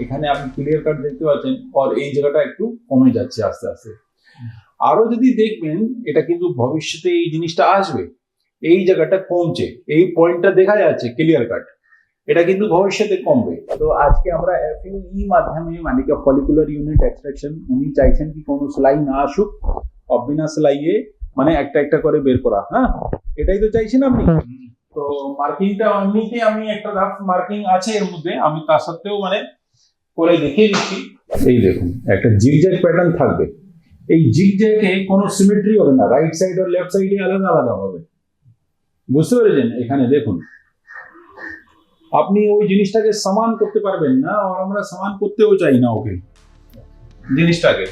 এখানে আপনি clear cut দেখতে পাচ্ছেন, আর এই জায়গাটা একটু কমে যাচ্ছে আস্তে আস্তে। আরো যদি দেখবেন, এটা কিন্তু ভবিষ্যতে এই জিনিসটা আসবে, এই জায়গাটা কমছে, এই পয়েন্টটা দেখা যাচ্ছে ক্লিয়ার কাট, এটা কিন্তু ভবিষ্যতে কমবে। তো আজকে আমরা FUE মাধ্যমে মানে কি ফলিকুলার ইউনিট এক্সট্রাকশন, উনি চাইছেন কি কোনো সেলাই না আসুক, বিনা সেলাইয়ে মানে একটা একটা করে বের করা। হ্যাঁ, এটাই তো চাইছেন আপনি। তো মার্কিংটা এমনিতে আমি একটা রাফ মার্কিং আছে এর মধ্যে, আমি তা সত্ত্বেও মানে করে দেখিয়ে দিচ্ছি। এই দেখুন, একটা জিগজ্যাগ প্যাটার্ন থাকবে, এই জিগজ্যাগে কোনো সিমেট্রি হবে না, রাইট সাইড আর লেফট সাইডে আলাদা আলাদা হবে। বুঝতে পেরেছেন? এখানে দেখুন, আপনি ওই জিনিসটাকে সমান করতে পারবেন না, আর আমরা সমান করতেও চাই না ওকে জিনিসটাকে।